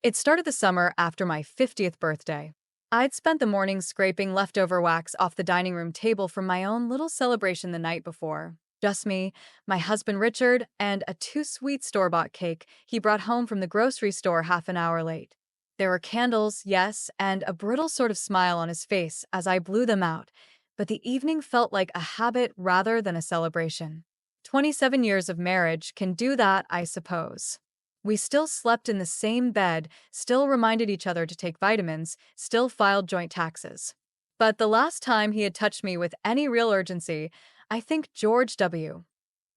It started the summer after my 50th birthday. I'd spent the morning scraping leftover wax off the dining room table from my own little celebration the night before. Just me, my husband Richard, and a too sweet store-bought cake he brought home from the grocery store half an hour late. There were candles, yes, and a brittle sort of smile on his face as I blew them out, but the evening felt like a habit rather than a celebration. 27 years of marriage can do that, I suppose. We still slept in the same bed, still reminded each other to take vitamins, still filed joint taxes. But the last time he had touched me with any real urgency, I think George W.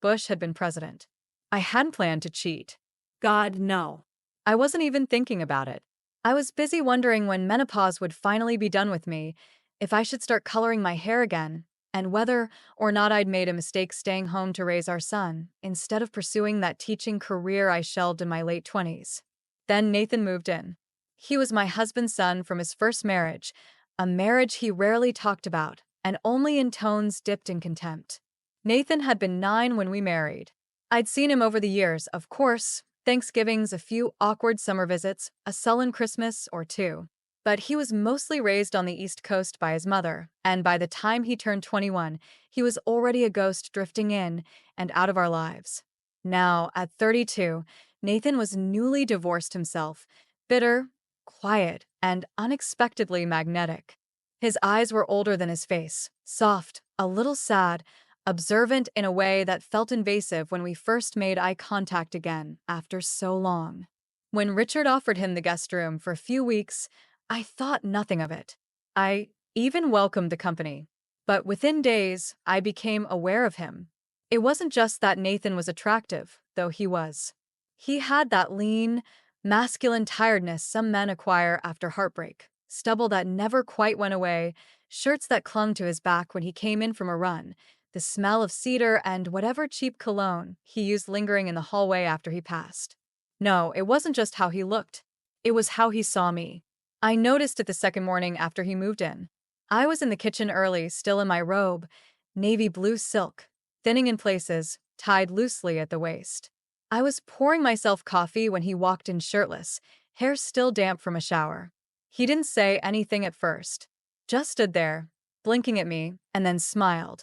Bush had been president. I hadn't planned to cheat. God, no. I wasn't even thinking about it. I was busy wondering when menopause would finally be done with me, if I should start coloring my hair again, and whether or not I'd made a mistake staying home to raise our son, instead of pursuing that teaching career I shelved in my late 20s. Then Nathan moved in. He was my husband's son from his first marriage, a marriage he rarely talked about, and only in tones dipped in contempt. Nathan had been 9 when we married. I'd seen him over the years, of course, Thanksgivings, a few awkward summer visits, a sullen Christmas or two. But he was mostly raised on the East Coast by his mother, and by the time he turned 21, he was already a ghost drifting in and out of our lives. Now, at 32, Nathan was newly divorced himself, bitter, quiet, and unexpectedly magnetic. His eyes were older than his face, soft, a little sad, observant in a way that felt invasive when we first made eye contact again after so long. When Richard offered him the guest room for a few weeks, I thought nothing of it. I even welcomed the company. But within days, I became aware of him. It wasn't just that Nathan was attractive, though he was. He had that lean, masculine tiredness some men acquire after heartbreak, stubble that never quite went away, shirts that clung to his back when he came in from a run, the smell of cedar and whatever cheap cologne he used lingering in the hallway after he passed. No, it wasn't just how he looked. It was how he saw me. I noticed it the second morning after he moved in. I was in the kitchen early, still in my robe, navy blue silk, thinning in places, tied loosely at the waist. I was pouring myself coffee when he walked in shirtless, hair still damp from a shower. He didn't say anything at first, just stood there, blinking at me, and then smiled,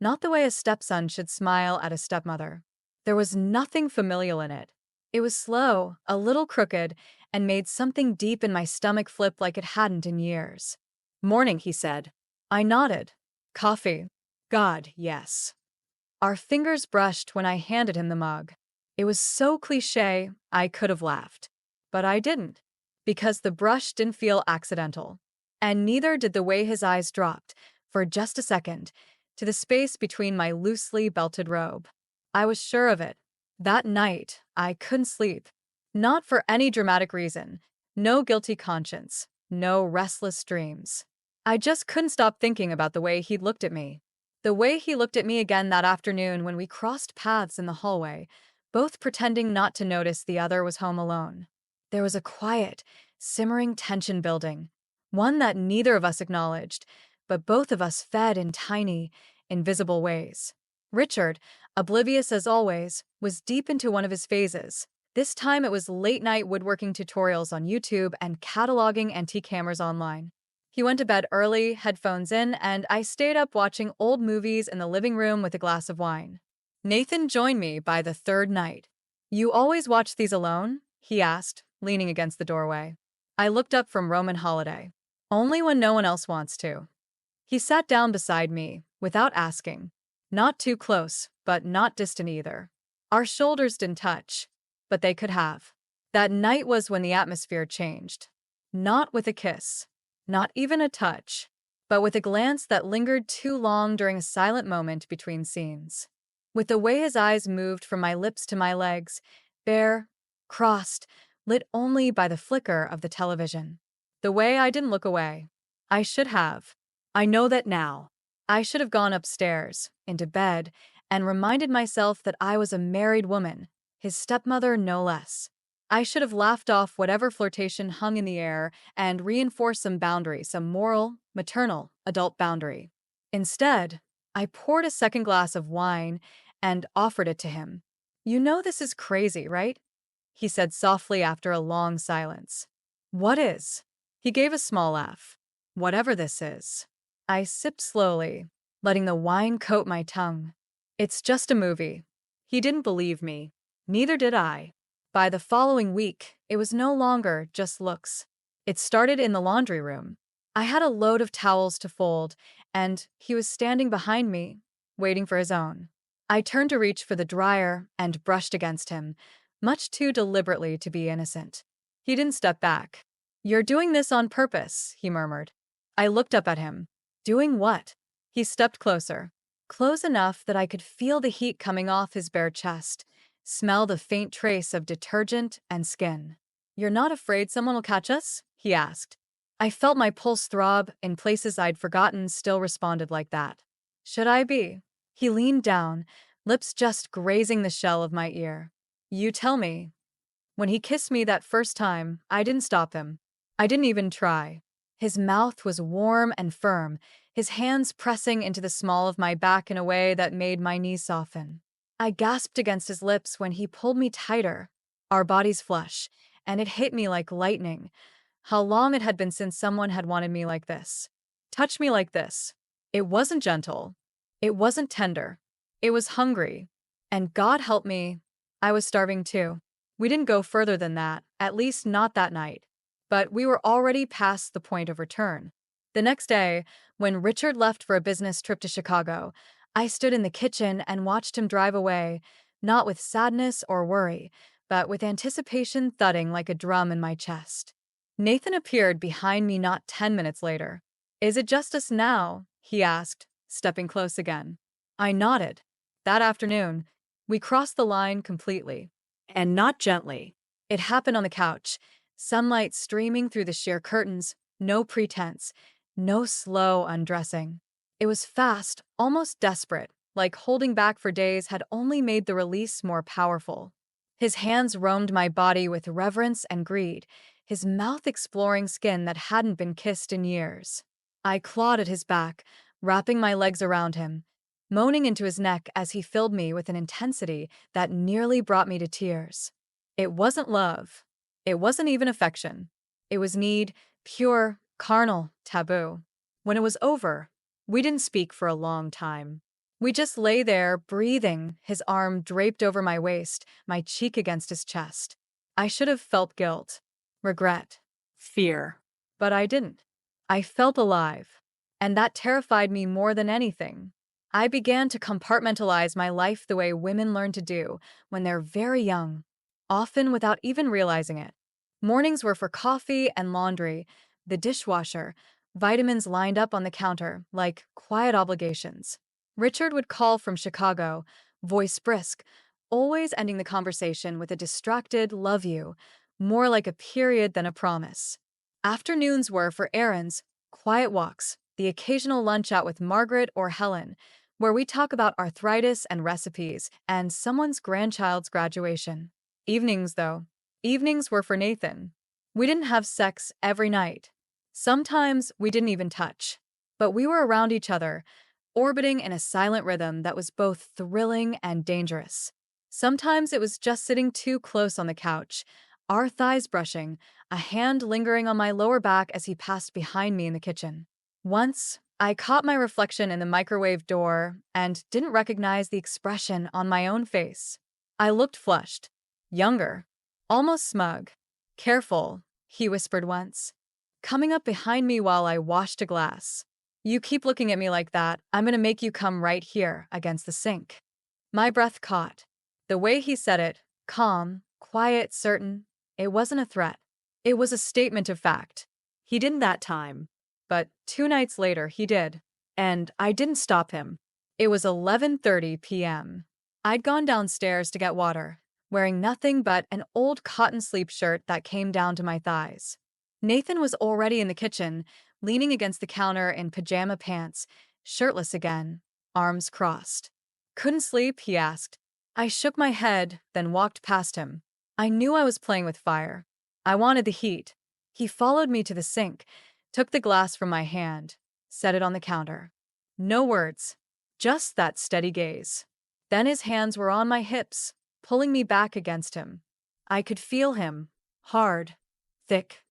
not the way a stepson should smile at a stepmother. There was nothing familial in it. It was slow, a little crooked, and made something deep in my stomach flip like it hadn't in years. "Morning," he said. I nodded. "Coffee?" God, yes. Our fingers brushed when I handed him the mug. It was so cliché, I could have laughed. But I didn't, because the brush didn't feel accidental. And neither did the way his eyes dropped, for just a second, to the space between my loosely belted robe. I was sure of it. That night, I couldn't sleep. Not for any dramatic reason. No guilty conscience. No restless dreams. I just couldn't stop thinking about the way he'd looked at me. The way he looked at me again that afternoon when we crossed paths in the hallway, both pretending not to notice the other was home alone. There was a quiet, simmering tension building, one that neither of us acknowledged, but both of us fed in tiny, invisible ways. Richard, oblivious as always, was deep into one of his phases. This time it was late-night woodworking tutorials on YouTube and cataloging antique hammers online. He went to bed early, headphones in, and I stayed up watching old movies in the living room with a glass of wine. Nathan joined me by the third night. "You always watch these alone?" he asked, leaning against the doorway. I looked up from Roman Holiday. "Only when no one else wants to." He sat down beside me, without asking. Not too close, but not distant either. Our shoulders didn't touch, but they could have. That night was when the atmosphere changed. Not with a kiss, not even a touch, but with a glance that lingered too long during a silent moment between scenes. With the way his eyes moved from my lips to my legs, bare, crossed, lit only by the flicker of the television. The way I didn't look away. I should have. I know that now. I should have gone upstairs, into bed, and reminded myself that I was a married woman, his stepmother no less. I should have laughed off whatever flirtation hung in the air and reinforced some boundary, some moral, maternal, adult boundary. Instead, I poured a second glass of wine and offered it to him. "You know this is crazy, right?" he said softly after a long silence. What is? He gave a small laugh. Whatever this is. I sipped slowly, letting the wine coat my tongue. It's just a movie. He didn't believe me. Neither did I. By the following week, it was no longer just looks. It started in the laundry room. I had a load of towels to fold, and he was standing behind me, waiting for his own. I turned to reach for the dryer and brushed against him, much too deliberately to be innocent. He didn't step back. You're doing this on purpose, he murmured. I looked up at him. Doing what? He stepped closer, close enough that I could feel the heat coming off his bare chest, smell the faint trace of detergent and skin. You're not afraid someone will catch us? He asked. I felt my pulse throb in places I'd forgotten still responded like that. Should I be? He leaned down, lips just grazing the shell of my ear. You tell me. When he kissed me that first time, I didn't stop him. I didn't even try. His mouth was warm and firm, his hands pressing into the small of my back in a way that made my knees soften. I gasped against his lips when he pulled me tighter, our bodies flush, and it hit me like lightning. How long it had been since someone had wanted me like this. Touch me like this. It wasn't gentle. It wasn't tender. It was hungry. And God help me, I was starving too. We didn't go further than that, at least not that night. But we were already past the point of return. The next day, when Richard left for a business trip to Chicago, I stood in the kitchen and watched him drive away, not with sadness or worry, but with anticipation thudding like a drum in my chest. Nathan appeared behind me not 10 minutes later. Is it just us now? He asked, stepping close again. I nodded. That afternoon, we crossed the line completely. And not gently. It happened on the couch, sunlight streaming through the sheer curtains, no pretense, no slow undressing. It was fast, almost desperate, like holding back for days had only made the release more powerful. His hands roamed my body with reverence and greed, his mouth exploring skin that hadn't been kissed in years. I clawed at his back, wrapping my legs around him, moaning into his neck as he filled me with an intensity that nearly brought me to tears. It wasn't love. It wasn't even affection. It was need, pure, carnal, taboo. When it was over, we didn't speak for a long time. We just lay there, breathing, his arm draped over my waist, my cheek against his chest. I should have felt guilt, regret, fear. But I didn't. I felt alive. And that terrified me more than anything. I began to compartmentalize my life the way women learn to do when they're very young, often without even realizing it. Mornings were for coffee and laundry, the dishwasher, vitamins lined up on the counter like quiet obligations. Richard would call from Chicago, voice brisk, always ending the conversation with a distracted "love you," more like a period than a promise. Afternoons were for errands, quiet walks, the occasional lunch out with Margaret or Helen, where we talk about arthritis and recipes and someone's grandchild's graduation. Evenings, though. Evenings were for Nathan. We didn't have sex every night. Sometimes we didn't even touch. But we were around each other, orbiting in a silent rhythm that was both thrilling and dangerous. Sometimes it was just sitting too close on the couch, our thighs brushing, a hand lingering on my lower back as he passed behind me in the kitchen. Once, I caught my reflection in the microwave door and didn't recognize the expression on my own face. I looked flushed, younger, almost smug. Careful, he whispered once, coming up behind me while I washed a glass. You keep looking at me like that, I'm gonna make you come right here against the sink. My breath caught. The way he said it, calm, quiet, certain, it wasn't a threat. It was a statement of fact. He didn't that time. But 2 nights later, he did. And I didn't stop him. It was 11:30 p.m. I'd gone downstairs to get water, wearing nothing but an old cotton sleep shirt that came down to my thighs. Nathan was already in the kitchen, leaning against the counter in pajama pants, shirtless again, arms crossed. Couldn't sleep, he asked. I shook my head, then walked past him. I knew I was playing with fire. I wanted the heat. He followed me to the sink, took the glass from my hand, set it on the counter. No words, just that steady gaze. Then his hands were on my hips, pulling me back against him. I could feel him. Hard, thick,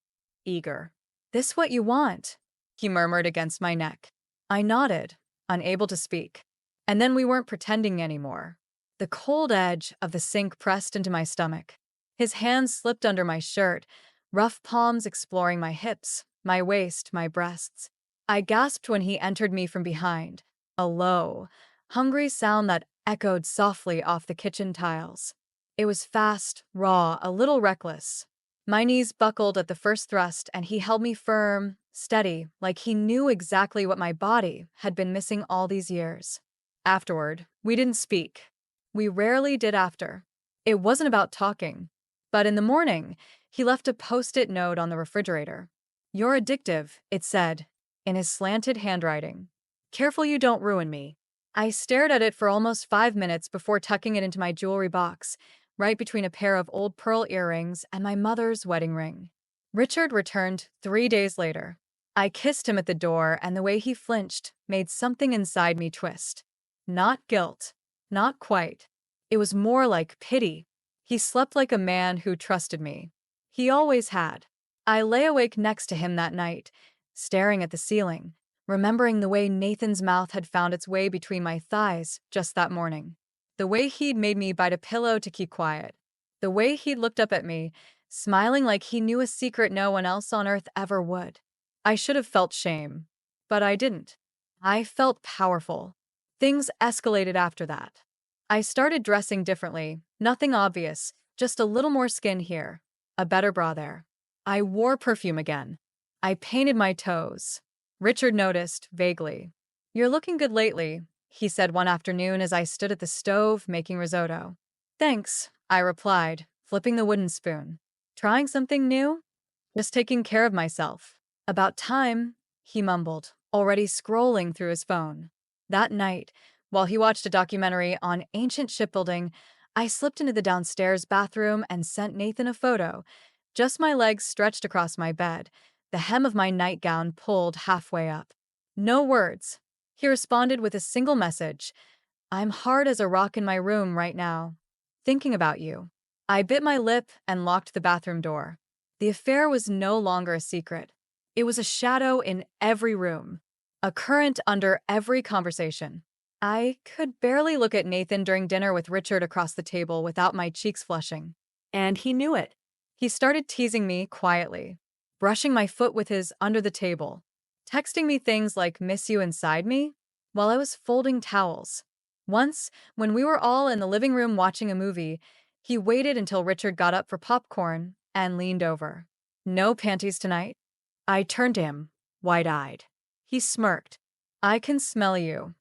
eager. "This what you want?" he murmured against my neck. I nodded, unable to speak. And then we weren't pretending anymore. The cold edge of the sink pressed into my stomach. His hands slipped under my shirt, rough palms exploring my hips, my waist, my breasts. I gasped when he entered me from behind, a low, hungry sound that echoed softly off the kitchen tiles. It was fast, raw, a little reckless. My knees buckled at the first thrust, and he held me firm, steady, like he knew exactly what my body had been missing all these years. Afterward, we didn't speak. We rarely did after. It wasn't about talking. But in the morning, he left a post-it note on the refrigerator. "You're addictive," it said, in his slanted handwriting. "Careful you don't ruin me." I stared at it for almost 5 minutes before tucking it into my jewelry box, right between a pair of old pearl earrings and my mother's wedding ring. Richard returned 3 days later. I kissed him at the door, and the way he flinched made something inside me twist. Not guilt. Not quite. It was more like pity. He slept like a man who trusted me. He always had. I lay awake next to him that night, staring at the ceiling, remembering the way Nathan's mouth had found its way between my thighs just that morning. The way he'd made me bite a pillow to keep quiet. The way he'd looked up at me, smiling like he knew a secret no one else on earth ever would. I should have felt shame, but I didn't. I felt powerful. Things escalated after that. I started dressing differently, nothing obvious, just a little more skin here, a better bra there. I wore perfume again. I painted my toes. Richard noticed, vaguely. "You're looking good lately," he said one afternoon as I stood at the stove making risotto. "Thanks," I replied, flipping the wooden spoon. "Trying something new?" "Just taking care of myself." "About time," he mumbled, already scrolling through his phone. That night, while he watched a documentary on ancient shipbuilding, I slipped into the downstairs bathroom and sent Nathan a photo. Just my legs stretched across my bed, the hem of my nightgown pulled halfway up. No words. He responded with a single message. "I'm hard as a rock in my room right now. Thinking about you." I bit my lip and locked the bathroom door. The affair was no longer a secret. It was a shadow in every room, a current under every conversation. I could barely look at Nathan during dinner with Richard across the table without my cheeks flushing. And he knew it. He started teasing me quietly, brushing my foot with his under the table, texting me things like "miss you inside me" while I was folding towels. Once, when we were all in the living room watching a movie, he waited until Richard got up for popcorn and leaned over. "No panties tonight?" I turned to him, wide-eyed. He smirked. "I can smell you."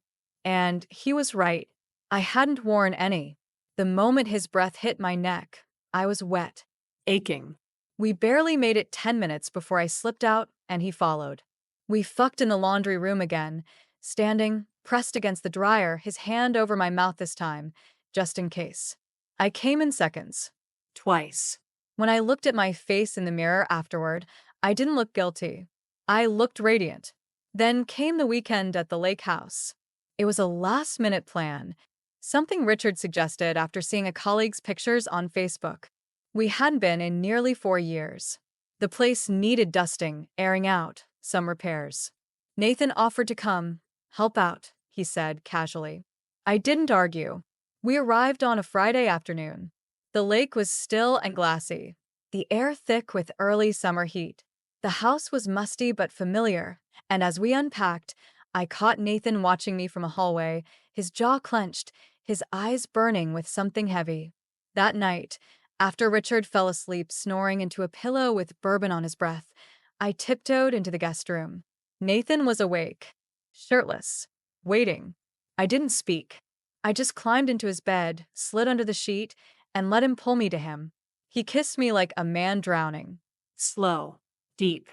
And he was right. I hadn't worn any. The moment his breath hit my neck, I was wet, aching. We barely made it 10 minutes before I slipped out and he followed. We fucked in the laundry room again, standing, pressed against the dryer, his hand over my mouth this time, just in case. I came in seconds. Twice. When I looked at my face in the mirror afterward, I didn't look guilty. I looked radiant. Then came the weekend at the lake house. It was a last-minute plan, something Richard suggested after seeing a colleague's pictures on Facebook. We hadn't been in nearly 4 years. The place needed dusting, airing out, some repairs. Nathan offered to come, help out, he said casually. I didn't argue. We arrived on a Friday afternoon. The lake was still and glassy, the air thick with early summer heat. The house was musty but familiar, and as we unpacked, I caught Nathan watching me from a hallway, his jaw clenched, his eyes burning with something heavy. That night, after Richard fell asleep snoring into a pillow with bourbon on his breath, I tiptoed into the guest room. Nathan was awake, shirtless, waiting. I didn't speak. I just climbed into his bed, slid under the sheet, and let him pull me to him. He kissed me like a man drowning. Slow, deep,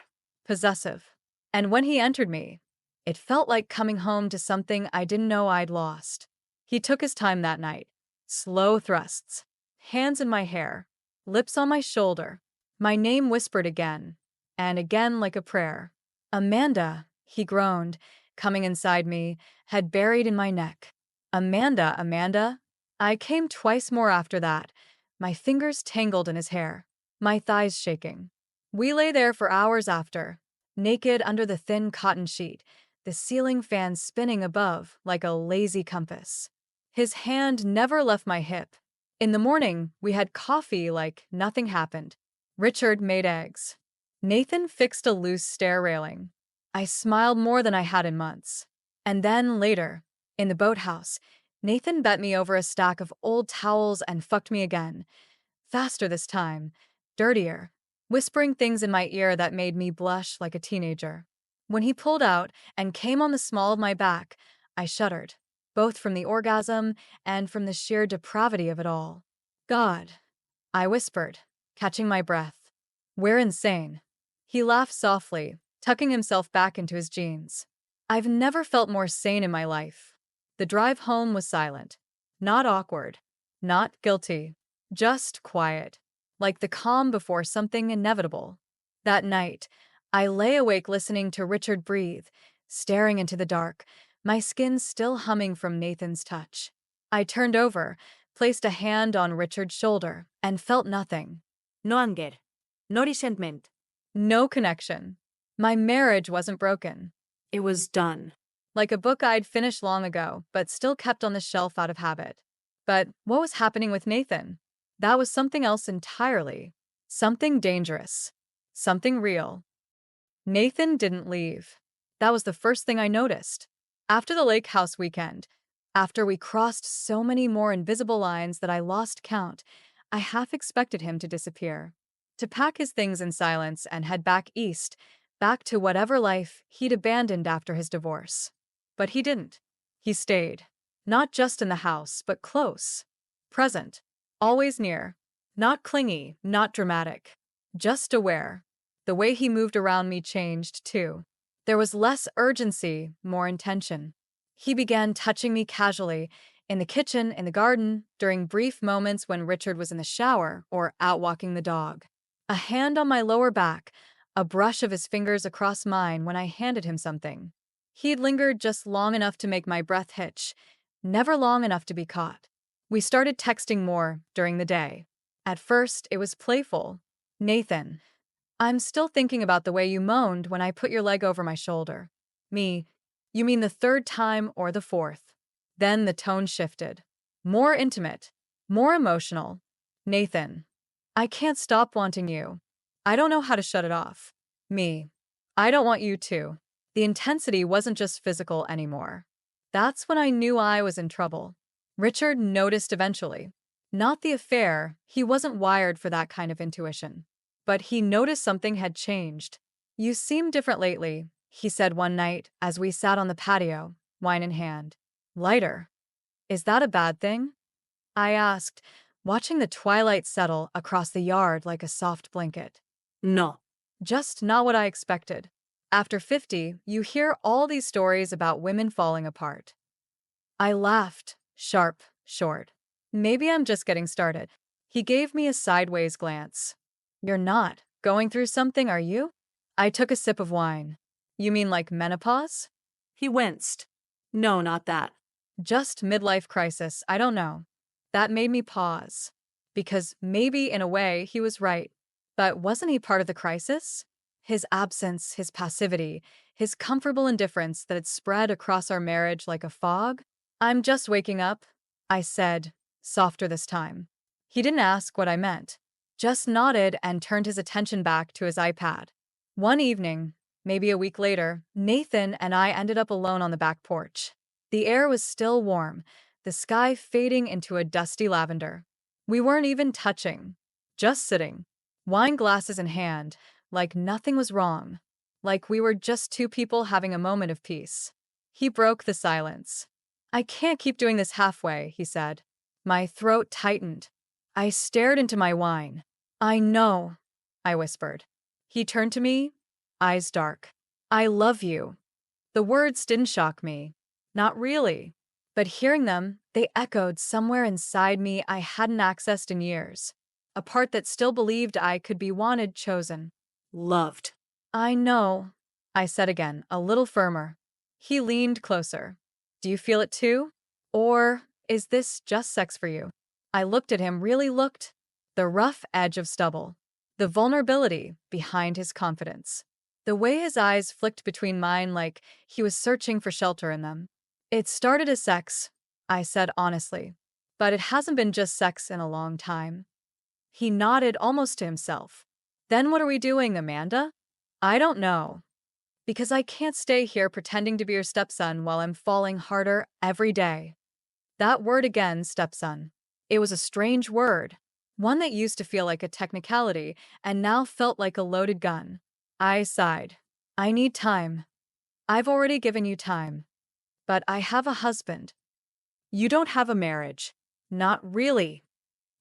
possessive. And when he entered me, it felt like coming home to something I didn't know I'd lost. He took his time that night. Slow thrusts. Hands in my hair. Lips on my shoulder. My name whispered again. And again like a prayer. "Amanda," he groaned, coming inside me, head buried in my neck. "Amanda, Amanda." I came twice more after that, my fingers tangled in his hair, my thighs shaking. We lay there for hours after, naked under the thin cotton sheet, the ceiling fan spinning above like a lazy compass. His hand never left my hip. In the morning, we had coffee like nothing happened. Richard made eggs. Nathan fixed a loose stair railing. I smiled more than I had in months. And then later, in the boathouse, Nathan bent me over a stack of old towels and fucked me again. Faster this time, dirtier, whispering things in my ear that made me blush like a teenager. When he pulled out and came on the small of my back, I shuddered, both from the orgasm and from the sheer depravity of it all. God, I whispered, catching my breath. We're insane. He laughed softly, tucking himself back into his jeans. I've never felt more sane in my life. The drive home was silent. Not awkward. Not guilty. Just quiet. Like the calm before something inevitable. That night, I lay awake listening to Richard breathe, staring into the dark, my skin still humming from Nathan's touch. I turned over, placed a hand on Richard's shoulder, and felt nothing. No anger. No resentment. No connection. My marriage wasn't broken. It was done. Like a book I'd finished long ago, but still kept on the shelf out of habit. But what was happening with Nathan? That was something else entirely. Something dangerous. Something real. Nathan didn't leave. That was the first thing I noticed. After the lake house weekend, after we crossed so many more invisible lines that I lost count, I half expected him to disappear. To pack his things in silence and head back east, back to whatever life he'd abandoned after his divorce. But he didn't. He stayed. Not just in the house, but close. Present. Always near. Not clingy, not dramatic. Just aware. The way he moved around me changed, too. There was less urgency, more intention. He began touching me casually, in the kitchen, in the garden, during brief moments when Richard was in the shower or out walking the dog. A hand on my lower back, a brush of his fingers across mine when I handed him something. He'd lingered just long enough to make my breath hitch, never long enough to be caught. We started texting more during the day. At first, it was playful. Nathan, I'm still thinking about the way you moaned when I put your leg over my shoulder. Me, you mean the third time or the fourth? Then the tone shifted. More intimate. More emotional. Nathan, I can't stop wanting you. I don't know how to shut it off. Me, I don't want you to. The intensity wasn't just physical anymore. That's when I knew I was in trouble. Richard noticed eventually. Not the affair, he wasn't wired for that kind of intuition. But he noticed something had changed. You seem different lately, he said one night as we sat on the patio, wine in hand. Lighter. Is that a bad thing? I asked, watching the twilight settle across the yard like a soft blanket. No. Just not what I expected. After 50, you hear all these stories about women falling apart. I laughed, sharp, short. Maybe I'm just getting started. He gave me a sideways glance. You're not going through something, are you? I took a sip of wine. You mean like menopause? He winced. No, not that. Just midlife crisis, I don't know. That made me pause. Because maybe in a way he was right. But wasn't he part of the crisis? His absence, his passivity, his comfortable indifference that had spread across our marriage like a fog? I'm just waking up, I said, softer this time. He didn't ask what I meant, just nodded and turned his attention back to his iPad. One evening, maybe a week later, Nathan and I ended up alone on the back porch. The air was still warm, the sky fading into a dusty lavender. We weren't even touching, just sitting, wine glasses in hand, like nothing was wrong, like we were just two people having a moment of peace. He broke the silence. I can't keep doing this halfway, he said. My throat tightened. I stared into my wine. I know, I whispered. He turned to me, eyes dark. I love you. The words didn't shock me. Not really. But hearing them, they echoed somewhere inside me I hadn't accessed in years. A part that still believed I could be wanted, chosen. Loved. I know, I said again, a little firmer. He leaned closer. Do you feel it too? Or is this just sex for you? I looked at him, really looked. the rough edge of stubble, the vulnerability behind his confidence. The way his eyes flicked between mine like he was searching for shelter in them. It started as sex, I said honestly, but it hasn't been just sex in a long time. He nodded almost to himself. Then what are we doing, Amanda? I don't know. Because I can't stay here pretending to be your stepson while I'm falling harder every day. That word again, stepson. It was a strange word. One that used to feel like a technicality and now felt like a loaded gun. I sighed. I need time. I've already given you time. But I have a husband. You don't have a marriage. Not really.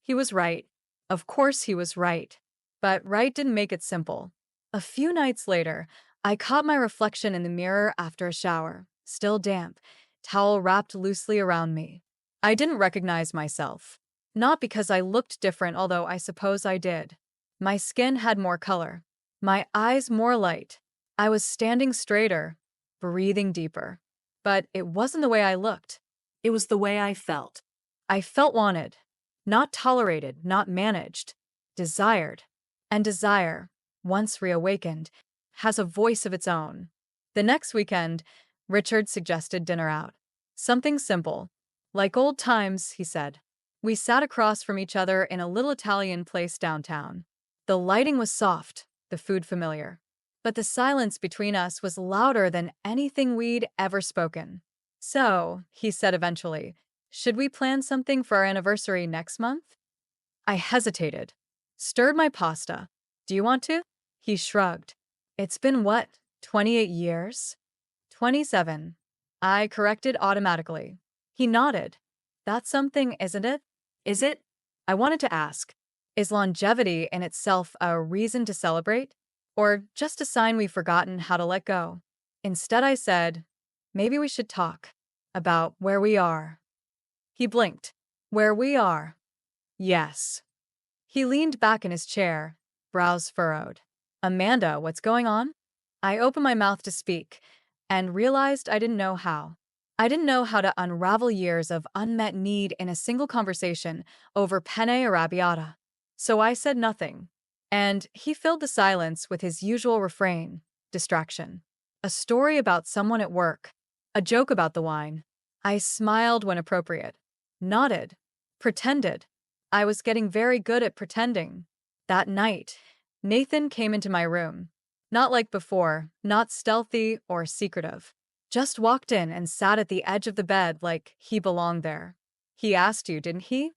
He was right. Of course he was right. But right didn't make it simple. A few nights later, I caught my reflection in the mirror after a shower, still damp, towel wrapped loosely around me. I didn't recognize myself. Not because I looked different, although I suppose I did. My skin had more color. My eyes more light. I was standing straighter, breathing deeper. But it wasn't the way I looked. It was the way I felt. I felt wanted. Not tolerated, not managed. Desired. And desire, once reawakened, has a voice of its own. The next weekend, Richard suggested dinner out. Something simple. Like old times, he said. We sat across from each other in a little Italian place downtown. The lighting was soft, the food familiar. But the silence between us was louder than anything we'd ever spoken. So, he said eventually, should we plan something for our anniversary next month? I hesitated. Stirred my pasta. Do you want to? He shrugged. It's been what, 28 years? 27. I corrected automatically. He nodded. That's something, isn't it? Is it? I wanted to ask, is longevity in itself a reason to celebrate? Or just a sign we've forgotten how to let go? Instead, I said, maybe we should talk about where we are. He blinked. Where we are? Yes. He leaned back in his chair, brows furrowed. Amanda, what's going on? I opened my mouth to speak and realized I didn't know how. I didn't know how to unravel years of unmet need in a single conversation over penne arrabbiata. So I said nothing, and he filled the silence with his usual refrain, distraction. A story about someone at work, a joke about the wine. I smiled when appropriate, nodded, pretended. I was getting very good at pretending. That night, Nathan came into my room. Not like before, not stealthy or secretive. Just walked in and sat at the edge of the bed like he belonged there. He asked you, didn't he?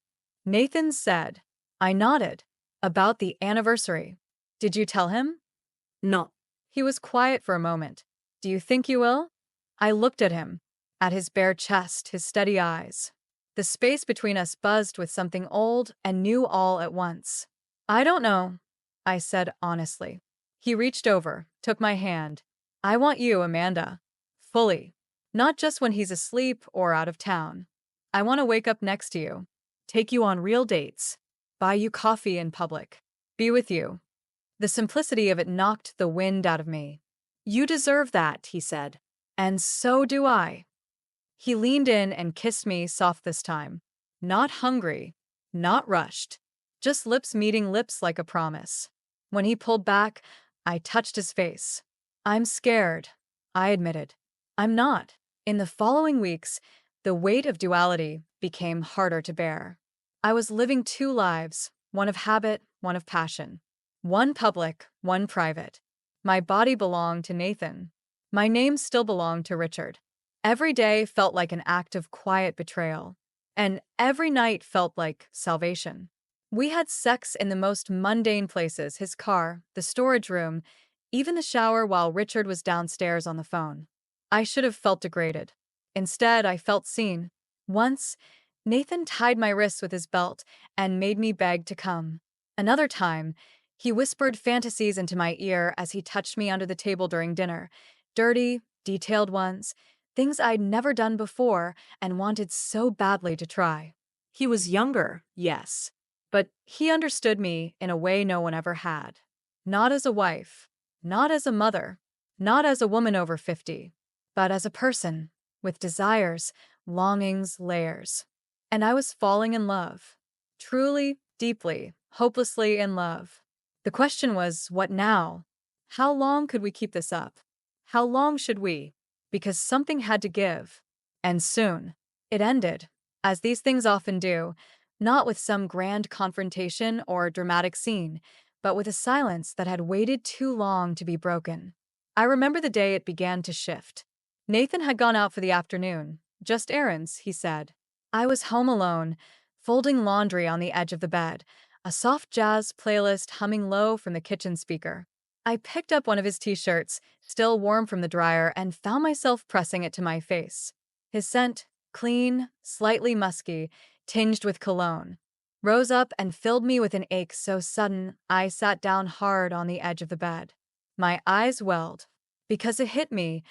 Nathan said. I nodded. About the anniversary. Did you tell him? No. He was quiet for a moment. Do you think you will? I looked at him, at his bare chest, his steady eyes. The space between us buzzed with something old and new all at once. I don't know, I said honestly. He reached over, took my hand. I want you, Amanda. Fully. Not just when he's asleep or out of town. I want to wake up next to you. Take you on real dates. Buy you coffee in public. Be with you. The simplicity of it knocked the wind out of me. You deserve that, he said. And so do I. He leaned in and kissed me soft this time. Not hungry, not rushed. Just lips meeting lips like a promise. When he pulled back, I touched his face. I'm scared, I admitted. I'm not. In the following weeks, the weight of duality became harder to bear. I was living two lives, one of habit, one of passion. One public, one private. My body belonged to Nathan. My name still belonged to Richard. Every day felt like an act of quiet betrayal, and every night felt like salvation. We had sex in the most mundane places, his car, the storage room, even the shower while Richard was downstairs on the phone. I should have felt degraded. Instead, I felt seen. Once, Nathan tied my wrists with his belt and made me beg to come. Another time, he whispered fantasies into my ear as he touched me under the table during dinner. Dirty, detailed ones. Things I'd never done before and wanted so badly to try. He was younger, yes. But he understood me in a way no one ever had. Not as a wife, not as a mother, not as a woman over 50, but as a person with desires, longings, layers. And I was falling in love. Truly, deeply, hopelessly in love. The question was, what now? How long could we keep this up? How long should we? Because something had to give. And soon. It ended, as these things often do, not with some grand confrontation or dramatic scene, but with a silence that had waited too long to be broken. I remember the day it began to shift. Nathan had gone out for the afternoon. Just errands, he said. I was home alone, folding laundry on the edge of the bed, a soft jazz playlist humming low from the kitchen speaker. I picked up one of his t-shirts, still warm from the dryer, and found myself pressing it to my face. His scent, clean, slightly musky, tinged with cologne, rose up and filled me with an ache so sudden I sat down hard on the edge of the bed. My eyes welled. Because it hit me,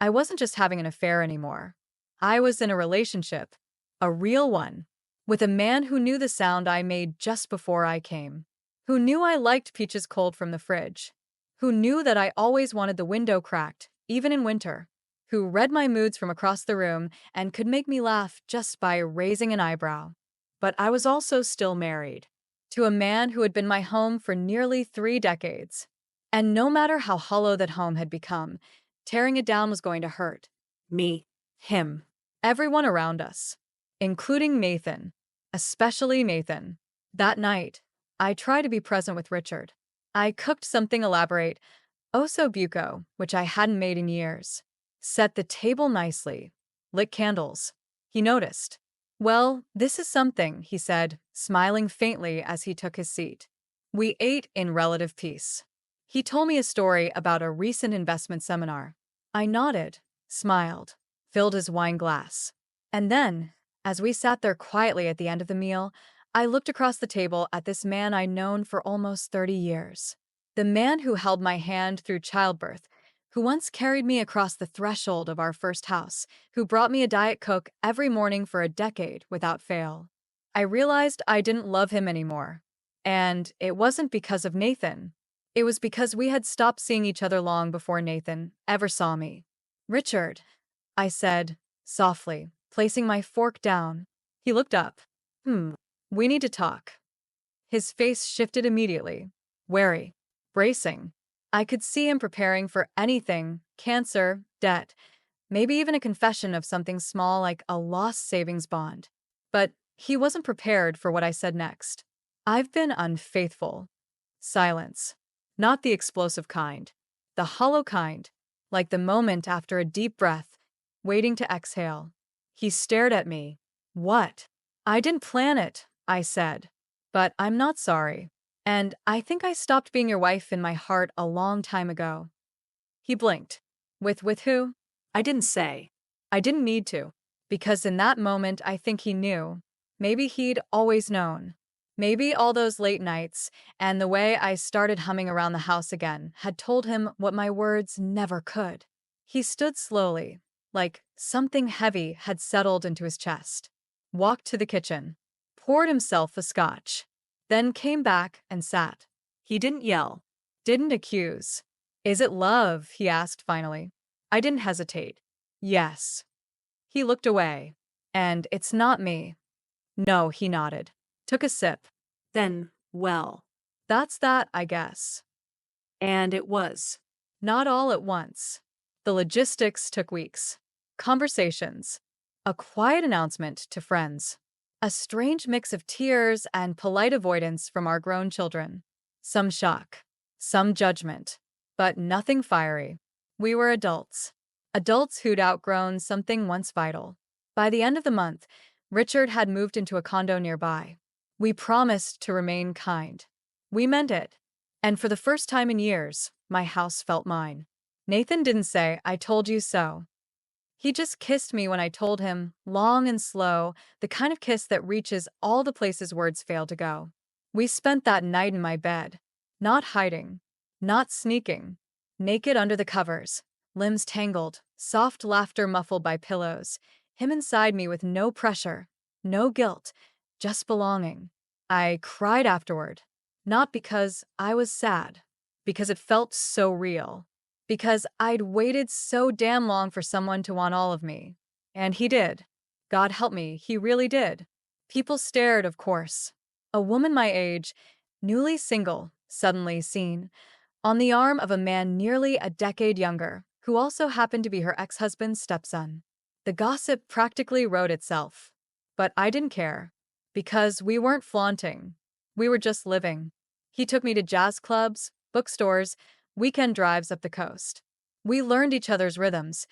I wasn't just having an affair anymore. I was in a relationship, a real one, with a man who knew the sound I made just before I came, who knew I liked peaches cold from the fridge, who knew that I always wanted the window cracked, even in winter, who read my moods from across the room and could make me laugh just by raising an eyebrow. But I was also still married to a man who had been my home for nearly 3 decades. And no matter how hollow that home had become, tearing it down was going to hurt. Me. Him. Everyone around us. Including Nathan. Especially Nathan. That night, I tried to be present with Richard. I cooked something elaborate, osso buco, which I hadn't made in years. Set the table nicely. Lit candles. He noticed. Well, this is something, he said, smiling faintly as he took his seat. We ate in relative peace. He told me a story about a recent investment seminar. I nodded, smiled, filled his wine glass. And then, as we sat there quietly at the end of the meal, I looked across the table at this man I'd known for almost 30 years. The man who held my hand through childbirth, who once carried me across the threshold of our first house, who brought me a Diet Coke every morning for a decade without fail. I realized I didn't love him anymore. And it wasn't because of Nathan. It was because we had stopped seeing each other long before Nathan ever saw me. Richard, I said, softly, placing my fork down. He looked up. We need to talk. His face shifted immediately, wary, bracing. I could see him preparing for anything, cancer, debt, maybe even a confession of something small like a lost savings bond. But he wasn't prepared for what I said next. I've been unfaithful. Silence. Not the explosive kind. The hollow kind, like the moment after a deep breath, waiting to exhale. He stared at me. What? I didn't plan it, I said. But I'm not sorry. And I think I stopped being your wife in my heart a long time ago. He blinked. With who? I didn't say. I didn't need to. Because in that moment, I think he knew. Maybe he'd always known. Maybe all those late nights and the way I started humming around the house again had told him what my words never could. He stood slowly, like something heavy had settled into his chest. Walked to the kitchen. Poured himself a scotch. Then came back and sat. He didn't yell. Didn't accuse. Is it love? He asked finally. I didn't hesitate. Yes. He looked away. And it's not me. No, he nodded. Took a sip. Then, well. That's that, I guess. And it was. Not all at once. The logistics took weeks. Conversations. A quiet announcement to friends. A strange mix of tears and polite avoidance from our grown children. Some shock. Some judgment. But nothing fiery. We were adults. Adults who'd outgrown something once vital. By the end of the month, Richard had moved into a condo nearby. We promised to remain kind. We meant it. And for the first time in years, my house felt mine. Nathan didn't say, I told you so. He just kissed me when I told him, long and slow, the kind of kiss that reaches all the places words fail to go. We spent that night in my bed. Not hiding. Not sneaking. Naked under the covers. Limbs tangled. Soft laughter muffled by pillows. Him inside me with no pressure. No guilt. Just belonging. I cried afterward. Not because I was sad. Because it felt so real. Because I'd waited so damn long for someone to want all of me. And he did. God help me, he really did. People stared, of course. A woman my age, newly single, suddenly seen, on the arm of a man nearly a decade younger, who also happened to be her ex-husband's stepson. The gossip practically wrote itself. But I didn't care. Because we weren't flaunting. We were just living. He took me to jazz clubs, bookstores, weekend drives up the coast. We learned each other's rhythms,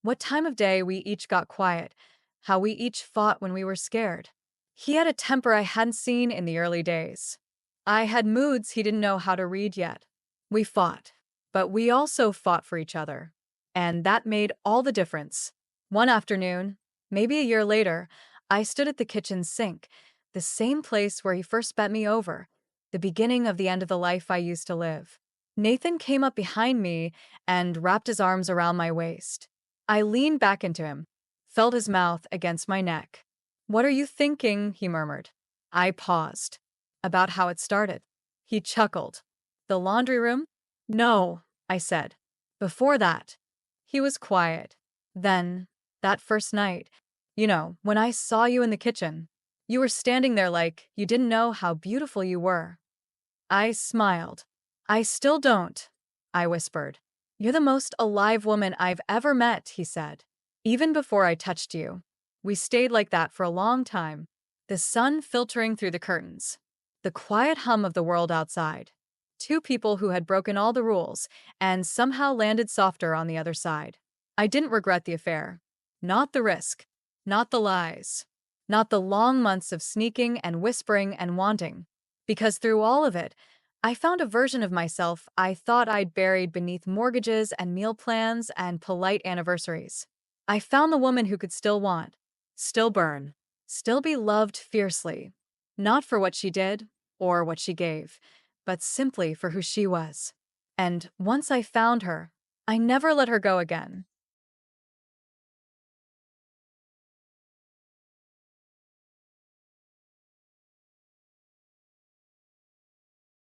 what time of day we each got quiet, how we each fought when we were scared. He had a temper I hadn't seen in the early days. I had moods he didn't know how to read yet. We fought, but we also fought for each other. And that made all the difference. One afternoon, maybe a year later, I stood at the kitchen sink, the same place where he first bet me over, the beginning of the end of the life I used to live. Nathan came up behind me and wrapped his arms around my waist. I leaned back into him, felt his mouth against my neck. "What are you thinking?" he murmured. I paused. "About how it started." He chuckled. "The laundry room?" "No," I said. "Before that." He was quiet. "Then, that first night, when I saw you in the kitchen, you were standing there like you didn't know how beautiful you were." I smiled. "I still don't," I whispered. "You're the most alive woman I've ever met," he said. "Even before I touched you." We stayed like that for a long time, the sun filtering through the curtains, the quiet hum of the world outside. Two people who had broken all the rules and somehow landed softer on the other side. I didn't regret the affair. Not the risk. Not the lies. Not the long months of sneaking and whispering and wanting. Because through all of it, I found a version of myself I thought I'd buried beneath mortgages and meal plans and polite anniversaries. I found the woman who could still want, still burn, still be loved fiercely. Not for what she did or what she gave, but simply for who she was. And once I found her, I never let her go again.